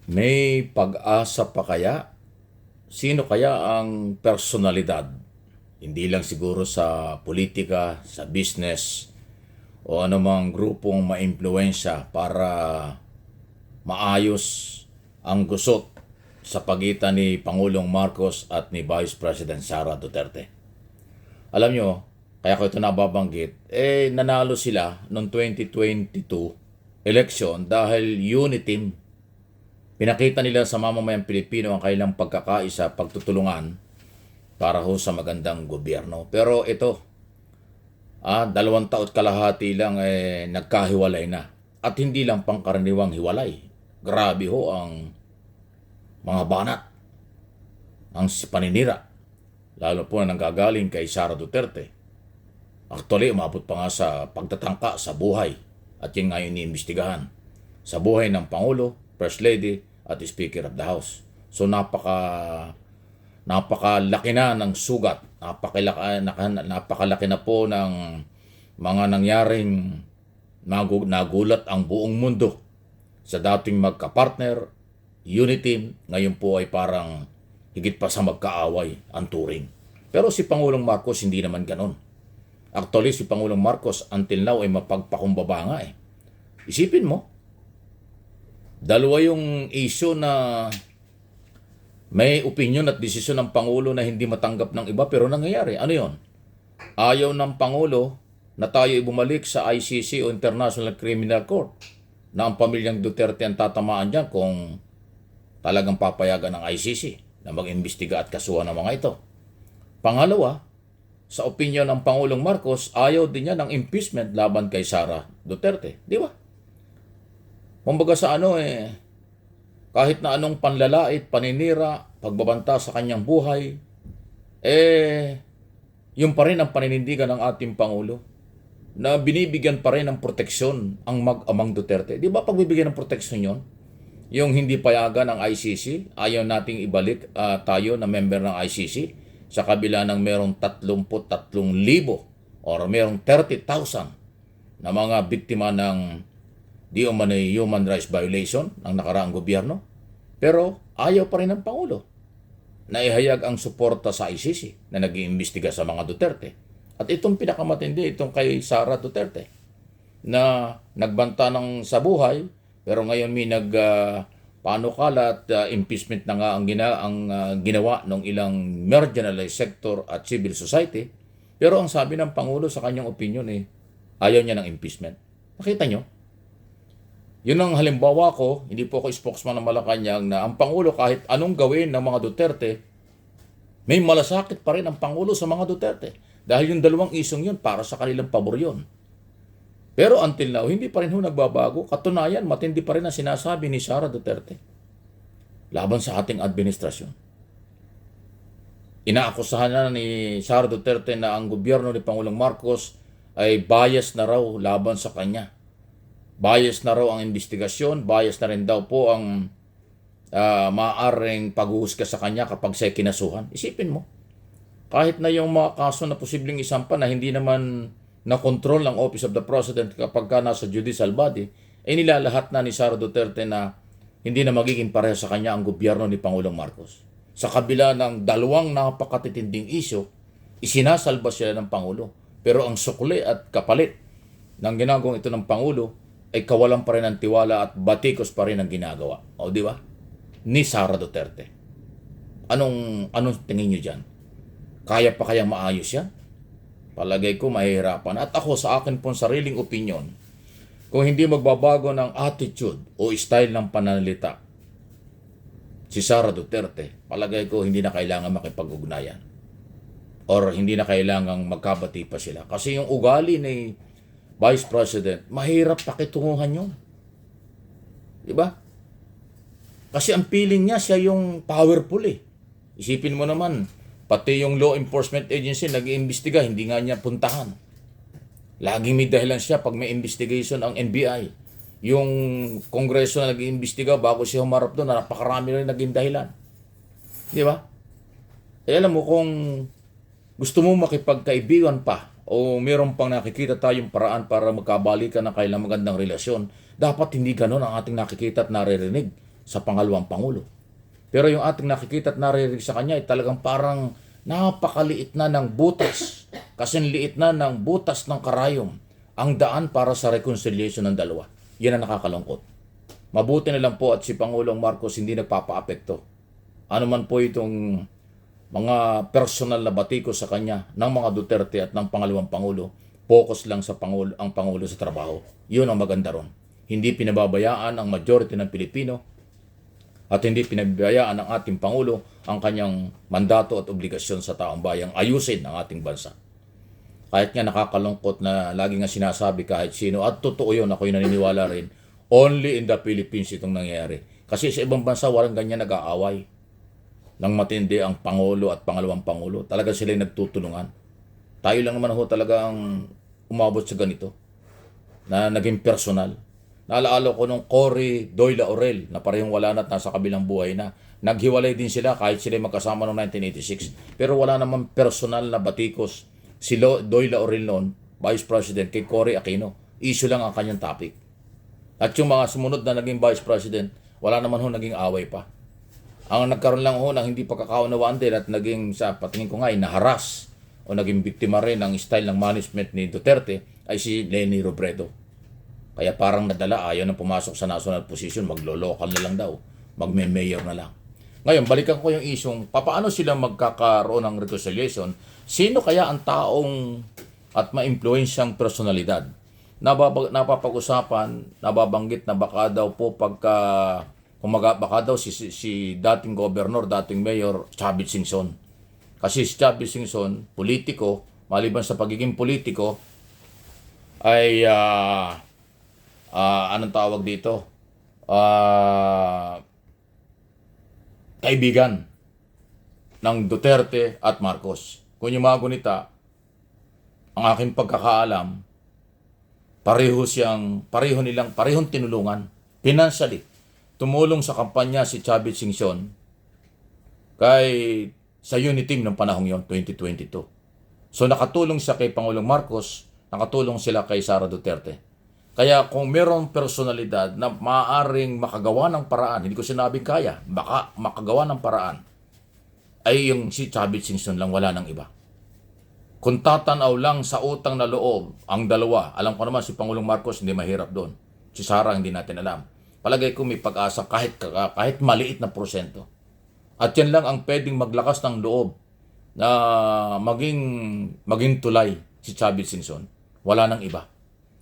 May pag-asa pa kaya? Sino kaya ang personalidad? Hindi lang siguro sa politika, sa business, o anumang grupong maimpluwensya para maayos ang gusot sa pagitan ni Pangulong Marcos at ni Vice President Sara Duterte. Alam nyo, kaya ko ito nababanggit, nanalo sila noong 2022 election dahil unity team. Pinakita nila sa mamamayang Pilipino ang kailang pagkakaisa, pagtutulungan para ho sa magandang gobyerno. Pero ito, 2 taon kalahati lang nagkahiwalay na. At hindi lang pangkaraniwang hiwalay. Grabe ho ang mga banat, ang paninira. Lalo po na nanggagaling kay Sara Duterte. Actually, umabot pa nga sa pagtatangka sa buhay. At yun ngayon iniimbestigahan. Sa buhay ng Pangulo, First Lady, at Speaker of the House. So napakalaki na ng sugat. Napakalaki na po ng mga nangyaring nagulat ang buong mundo sa dating magka-partner, unity, ngayon po ay parang higit pa sa magkaaway ang turing. Pero si Pangulong Marcos hindi naman ganon. Actually, si Pangulong Marcos until now ay mapagpakumbaba nga eh. Isipin mo, dalawa yung issue na may opinion at desisyon ng Pangulo na hindi matanggap ng iba pero nangyayari. Ano yon? Ayaw ng Pangulo na tayo bumalik sa ICC o International Criminal Court na ang pamilyang Duterte ang tatamaan dyan kung talagang papayagan ng ICC na mag-imbestiga at kasuhan ng mga ito. Pangalawa, sa opinion ng Pangulong Marcos, ayaw din niya ng impeachment laban kay Sara Duterte. Di ba? Kumbaga sa kahit na anong panlalait, paninira, pagbabanta sa kanyang buhay, yung pa rin ang paninindigan ng ating Pangulo na binibigyan pa rin ng proteksyon ang mag-amang Duterte. Di ba pagbibigyan ng proteksyon yon? Yung hindi payagan ng ICC, ayaw nating ibalik tayo na member ng ICC sa kabila ng merong 33,000 or merong 30,000 na mga biktima ng di umano'y human rights violation ng nakaraang gobyerno. Pero ayaw pa rin ng Pangulo na ihayag ang suporta sa ICC na nag-iimbestiga sa mga Duterte. At itong pinakamatindi, itong kay Sara Duterte na nagbanta ng sa buhay, pero ngayon may panukala at impeachment na nga ang ginawa ng ilang marginalized sector at civil society. Pero ang sabi ng Pangulo sa kanyang opinion ayaw niya ng impeachment. Nakita nyo? Yun ang halimbawa ko, hindi po ako spokesman ng Malacanang, na ang Pangulo kahit anong gawin ng mga Duterte, may malasakit pa rin ang Pangulo sa mga Duterte. Dahil yung dalawang isong yun, para sa kanilang pabor yun. Pero until now, hindi pa rin nagbabago. Katunayan, matindi pa rin ang sinasabi ni Sara Duterte laban sa ating administrasyon. Inaakusahan na ni Sara Duterte na ang gobyerno ni Pangulong Marcos ay bias na raw laban sa kanya. Bias na raw ang investigasyon, bias na rin daw po ang maaaring paghuhusga sa kanya kapag siya kinasuhan. Isipin mo, kahit na yung mga kaso na posibleng isampa na hindi naman na-control ng Office of the President kapag ka nasa judicial body, nilalahat na ni Sara Duterte na hindi na magiging pareho sa kanya ang gobyerno ni Pangulong Marcos. Sa kabila ng dalawang napakatitinding isyo, isinasalba sila ng Pangulo. Pero ang sukli at kapalit ng ginagawang ito ng Pangulo ay kawalan pa rin ng tiwala at batikos pa rin ang ginagawa. O di ba? Ni Sara Duterte. Anong tingin nyo dyan? Kaya pa kayang maayos yan? Palagay ko mahihirapan. At ako sa akin pong sariling opinion, kung hindi magbabago ng attitude o style ng pananalita si Sara Duterte, palagay ko hindi na kailangan makipag-ugnayan. Or hindi na kailangang magkabati pa sila. Kasi yung ugali ni Vice President, mahirap pakitunguhan yun. Diba? Kasi ang feeling niya, siya yung powerful Isipin mo naman, pati yung law enforcement agency nag-iimbestiga, hindi nga niya puntahan. Laging may dahilan siya pag may investigation ang NBI. Yung kongreso na nag-iimbestiga bago siya humarap doon, napakarami rin naging dahilan. Diba? Alam mo, kung gusto mo makipagkaibigan pa, o meron pang nakikita tayong paraan para magkabalikan ng kailang magandang relasyon, dapat hindi ganon ang ating nakikita at naririnig sa pangalawang Pangulo. Pero yung ating nakikita at naririnig sa kanya ay talagang parang napakaliit na ng butas. Kasing liit na ng butas ng karayom ang daan para sa reconciliation ng dalawa. Yan ang nakakalungkot. Mabuti na lang po at si Pangulong Marcos hindi nagpapaapekto. Ano man po itong mga personal na batiko sa kanya ng mga Duterte at ng pangalawang Pangulo, focus lang sa ang Pangulo sa trabaho. Yun ang maganda ron. Hindi pinababayaan ang majority ng Pilipino at hindi pinababayaan ng ating Pangulo ang kanyang mandato at obligasyon sa taong bayang ayusin ang ating bansa. Kahit nga nakakalungkot na lagi nga sinasabi kahit sino, at totoo yun, ako'y naniniwala rin, only in the Philippines itong nangyayari. Kasi sa ibang bansa, walang ganyan nag-aaway. Nang matindi ang Pangulo at pangalawang Pangulo, talaga sila nagtutulungan. Tayo lang naman ho talagang umabot sa ganito, na naging personal. Naalala ko nung Cory Doy Laurel, na parehong wala na at nasa kabilang buhay na. Naghiwalay din sila kahit sila magkasama noong 1986. Pero wala naman personal na batikos si Doy Laurel noon, Vice President, kay Cory Aquino. Issue lang ang kanyang topic. At yung mga sumunod na naging Vice President, wala naman ho naging away pa. Ang nagkaroon lang ho ng hindi pagkakaunawaan din at naging sa patingin ko nga ay naharas o naging biktima rin ng style ng management ni Duterte ay si Leni Robredo. Kaya parang nadala, ayaw na pumasok sa national position, maglo-local na lang daw, magme-mayor na lang. Ngayon, balikan ko yung isyong, paano sila magkakaroon ng reconciliation? Sino kaya ang taong at ma-influensyang personalidad? Napapag-usapan, nababanggit na baka daw po baka daw si dating gobernador, dating mayor, Chavit Singson. Kasi si Chavit Singson, politiko, maliban sa pagiging politiko, ay anong tawag dito? Kaibigan ng Duterte at Marcos. Kung yung mga gunita, ang aking pagkakaalam, parehong tinulungan, financially. Tumulong sa kampanya si Chavit Singson sa Uniteam ng panahong yon, 2022. So nakatulong siya kay Pangulong Marcos, nakatulong sila kay Sara Duterte. Kaya kung merong personalidad na maaaring makagawa ng paraan, hindi ko sinabing kaya, baka makagawa ng paraan, ay yung si Chavit Singson lang, wala nang iba. Kung tatanaw lang sa utang na loob, ang dalawa, alam ko naman si Pangulong Marcos hindi mahirap doon. Si Sara hindi natin alam. Palagay ko may pag-asa kahit maliit na porsyento. At yan lang ang pwedeng maglakas ng loob na maging tulay si Chavit Singson. Wala nang iba.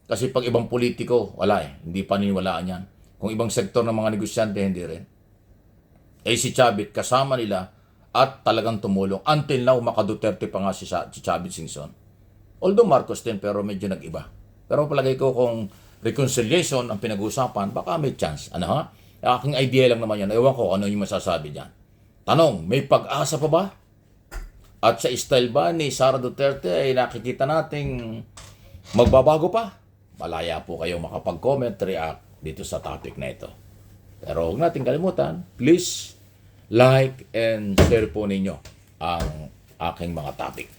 Kasi pag ibang politiko, wala hindi paniniwalaan yan. Kung ibang sektor ng mga negosyante, hindi rin. Si Chavit, kasama nila at talagang tumulong. Until now, maka-Duterte pa nga si Chavit Singson. Although Marcos din, pero medyo nag-iba. Pero palagay ko kung reconciliation ang pinag-uusapan, baka may chance. Ano ha? Aking idea lang naman yan. Ewan ko ano yung masasabi dyan. Tanong, may pag-asa pa ba? At sa style ba ni Sara Duterte ay nakikita nating magbabago pa? Malaya po kayo makapag-comment, react dito sa topic na ito. Pero huwag natin kalimutan, please like and share po ninyo ang aking mga topic.